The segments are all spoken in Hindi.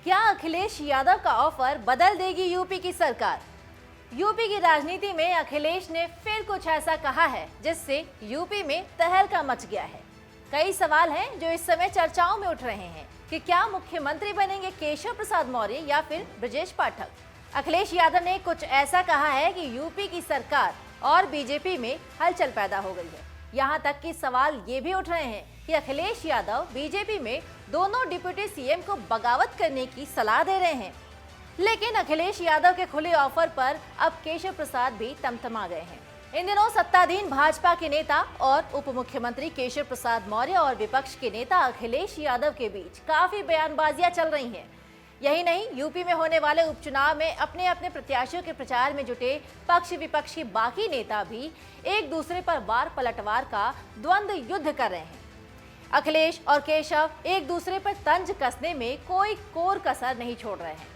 क्या अखिलेश यादव का ऑफर बदल देगी यूपी की सरकार? यूपी की राजनीति में अखिलेश ने फिर कुछ ऐसा कहा है जिससे यूपी में तहलका मच गया है। कई सवाल हैं जो इस समय चर्चाओं में उठ रहे हैं कि क्या मुख्यमंत्री बनेंगे केशव प्रसाद मौर्य या फिर ब्रजेश पाठक। अखिलेश यादव ने कुछ ऐसा कहा है कि यूपी की सरकार और बीजेपी में हलचल पैदा हो गई है। यहाँ तक कि सवाल ये भी उठ रहे हैं कि अखिलेश यादव बीजेपी में दोनों डिप्टी सीएम को बगावत करने की सलाह दे रहे हैं। लेकिन अखिलेश यादव के खुले ऑफर पर अब केशव प्रसाद भी तमतमा गए हैं। इन दिनों सत्ताधीन भाजपा के नेता और उप मुख्यमंत्री केशव प्रसाद मौर्य और विपक्ष के नेता अखिलेश यादव के बीच काफी बयानबाजियां चल रही हैं। यही नहीं, यूपी में होने वाले उपचुनाव में अपने अपने प्रत्याशियों के प्रचार में जुटे पक्ष विपक्ष के बाकी नेता भी एक दूसरे पर वार पलटवार का द्वंद्व युद्ध कर रहे हैं। अखिलेश और केशव एक दूसरे पर तंज कसने में कोई कोर कसर नहीं छोड़ रहे हैं।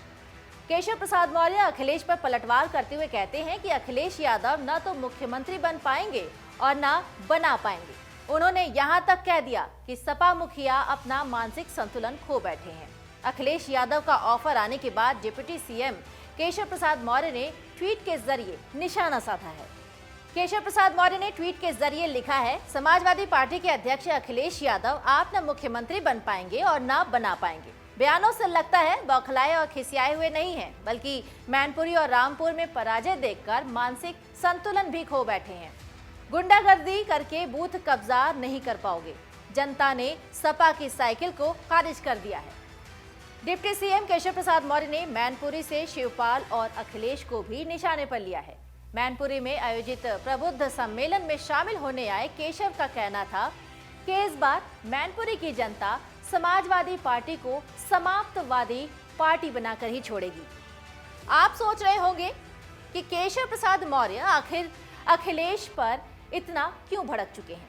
केशव प्रसाद मौर्य अखिलेश पर पलटवार करते हुए कहते हैं कि अखिलेश यादव न तो मुख्यमंत्री बन पाएंगे और न बना पाएंगे। उन्होंने यहां तक कह दिया कि सपा मुखिया अपना मानसिक संतुलन खो बैठे हैं। अखिलेश यादव का ऑफर आने के बाद डिप्टी सीएम केशव प्रसाद मौर्य ने ट्वीट के जरिए निशाना साधा है। केशव प्रसाद मौर्य ने ट्वीट के जरिए लिखा है, समाजवादी पार्टी के अध्यक्ष अखिलेश यादव आप न मुख्यमंत्री बन पाएंगे और न बना पाएंगे। बयानों से लगता है बौखलाए और खिसियाए हुए नहीं हैं, बल्कि मैनपुरी और रामपुर में पराजय देखकर मानसिक संतुलन भी खो बैठे हैं। गुंडागर्दी करके बूथ कब्जा नहीं कर पाओगे। जनता ने सपा की साइकिल को खारिज कर दिया है। डिप्टी सीएम केशव प्रसाद मौर्य ने मैनपुरी से शिवपाल और अखिलेश को भी निशाने पर लिया है। मैनपुरी में आयोजित प्रबुद्ध सम्मेलन में शामिल होने आए केशव का कहना था कि इस बार मैनपुरी की जनता समाजवादी पार्टी को समाप्तवादी पार्टी बनाकर ही छोड़ेगी। आप सोच रहे होंगे कि केशव प्रसाद मौर्य आखिर अखिलेश पर इतना क्यों भड़क चुके हैं।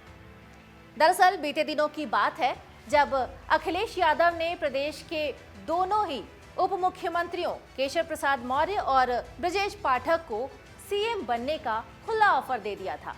दरअसल बीते दिनों की बात है जब अखिलेश यादव ने प्रदेश के दोनों ही उप मुख्यमंत्रियों केशव प्रसाद मौर्य और ब्रजेश पाठक को सीएम बनने का खुला ऑफर दे दिया था।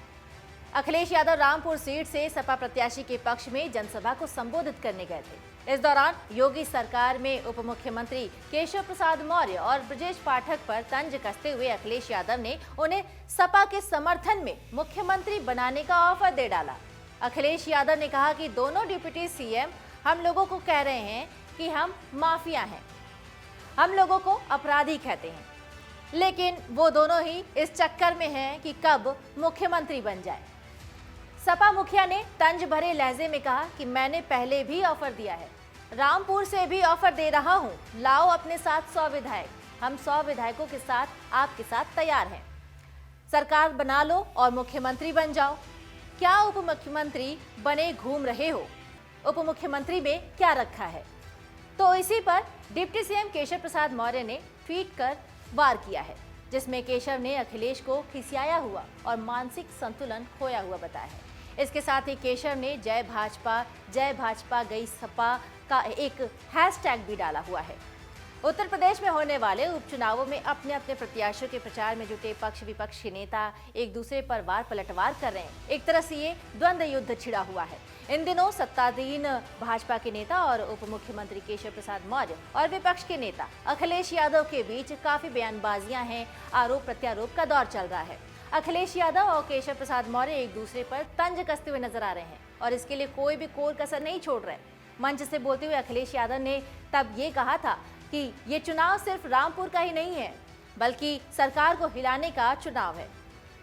अखिलेश यादव रामपुर सीट से सपा प्रत्याशी के पक्ष में जनसभा को संबोधित करने गए थे। इस दौरान योगी सरकार में उप मुख्यमंत्री केशव प्रसाद मौर्य और ब्रजेश पाठक पर तंज कसते हुए अखिलेश यादव ने उन्हें सपा के समर्थन में मुख्यमंत्री बनाने का ऑफर दे डाला। अखिलेश यादव ने कहा कि दोनों डिप्टी सीएम हम लोगों को कह रहे हैं कि हम माफिया हैं, हम लोगों को अपराधी कहते हैं, लेकिन वो दोनों ही इस चक्कर में हैं कि कब मुख्यमंत्री बन जाए। सपा मुखिया ने तंज भरे लहजे में कहा कि मैंने पहले भी ऑफर दिया है, रामपुर से भी ऑफर दे रहा हूं, लाओ अपने साथ 100 विधायक, हम 100 विधायकों के साथ आपके साथ तैयार हैं। सरकार बना लो और मुख्यमंत्री बन जाओ। क्या उप मुख्यमंत्री बने घूम रहे हो? उप मुख्यमंत्री में क्या रखा है? तो इसी पर डिप्टी सीएम केशव प्रसाद मौर्य ने ट्वीट कर वार किया है, जिसमें केशव ने अखिलेश को खिसियाया हुआ और मानसिक संतुलन खोया हुआ बताया है। इसके साथ ही केशव ने जय भाजपा गई सपा का एक हैशटैग भी डाला हुआ है। उत्तर प्रदेश में होने वाले उपचुनावों में अपने अपने प्रत्याशियों के प्रचार में जुटे पक्ष विपक्ष के नेता एक दूसरे पर वार पलटवार कर रहे हैं। एक तरह से ये द्वंद्व युद्ध छिड़ा हुआ है। इन दिनों सत्ताधीन भाजपा के नेता और उप मुख्यमंत्री केशव प्रसाद मौर्य और विपक्ष के नेता अखिलेश यादव के बीच काफी बयानबाजियां हैं, आरोप प्रत्यारोप का दौर चल रहा है। अखिलेश यादव और केशव प्रसाद मौर्य एक दूसरे पर तंज कसते हुए नजर आ रहे हैं और इसके लिए कोई भी कोर कसर नहीं छोड़ रहे। मंच से बोलते हुए अखिलेश यादव ने तब ये कहा था कि ये चुनाव सिर्फ रामपुर का ही नहीं है, बल्कि सरकार को हिलाने का चुनाव है।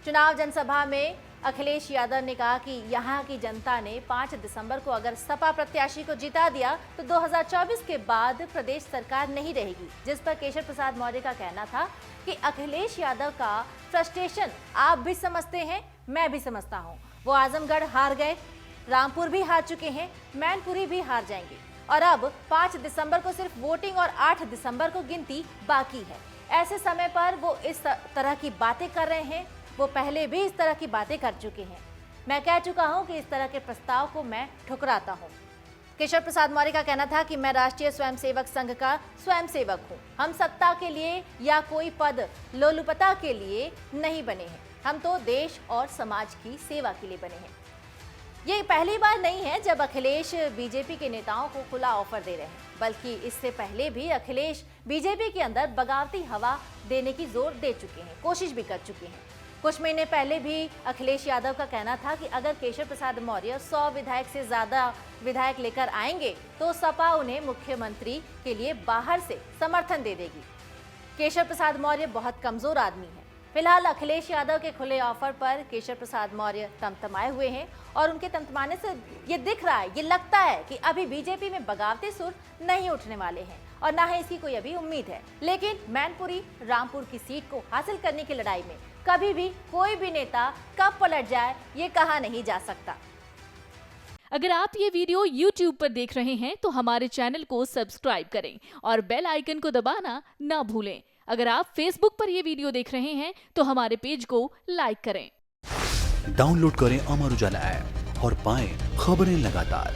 चुनाव जनसभा में अखिलेश यादव ने कहा कि यहाँ की जनता ने 5 दिसंबर को अगर सपा प्रत्याशी को जिता दिया तो 2024 के बाद प्रदेश सरकार नहीं रहेगी, जिस पर केशव प्रसाद मौर्य का कहना था कि अखिलेश यादव का फ्रस्ट्रेशन आप भी समझते हैं, मैं भी समझता हूँ। वो आजमगढ़ हार गए, रामपुर भी हार चुके हैं, मैनपुरी भी हार जाएंगे और अब 5 दिसंबर को सिर्फ वोटिंग और 8 दिसंबर को गिनती बाकी है। ऐसे समय पर वो इस तरह की बातें कर रहे हैं। वो पहले भी इस तरह की बातें कर चुके हैं। मैं कह चुका हूं कि इस तरह के प्रस्ताव को मैं ठुकराता हूं। केशव प्रसाद मौर्य का कहना था कि मैं राष्ट्रीय स्वयंसेवक संघ का स्वयंसेवक हूं। हम सत्ता के लिए या कोई पद लोलुपता के लिए नहीं बने हैं, हम तो देश और समाज की सेवा के लिए बने हैं। ये पहली बार नहीं है जब अखिलेश बीजेपी के नेताओं को खुला ऑफर दे रहे हैं, बल्कि इससे पहले भी अखिलेश बीजेपी के अंदर बगावती हवा देने की जोर दे चुके हैं, कोशिश भी कर चुके हैं। कुछ महीने पहले भी अखिलेश यादव का कहना था कि अगर केशव प्रसाद मौर्य 100 विधायक से ज्यादा विधायक लेकर आएंगे तो सपा उन्हें मुख्यमंत्री के लिए बाहर से समर्थन दे देगी। केशव प्रसाद मौर्य बहुत कमजोर आदमी है। फिलहाल अखिलेश यादव के खुले ऑफर पर केशव प्रसाद मौर्य तमतमाए हुए हैं और उनके तमतमाने से ये दिख रहा है, ये लगता है कि अभी बीजेपी में बगावती सुर नहीं उठने वाले हैं और ना ही इसकी कोई अभी उम्मीद है। लेकिन मैनपुरी रामपुर की सीट को हासिल करने की लड़ाई में कभी भी कोई भी नेता कब पलट जाए ये कहा नहीं जा सकता। अगर आप ये वीडियो YouTube पर देख रहे हैं तो हमारे चैनल को सब्सक्राइब करें और बेल आइकन को दबाना ना भूलें। अगर आप Facebook पर ये वीडियो देख रहे हैं तो हमारे पेज को लाइक करें। डाउनलोड करें अमर उजाला ऐप और पाएं खबरें लगातार।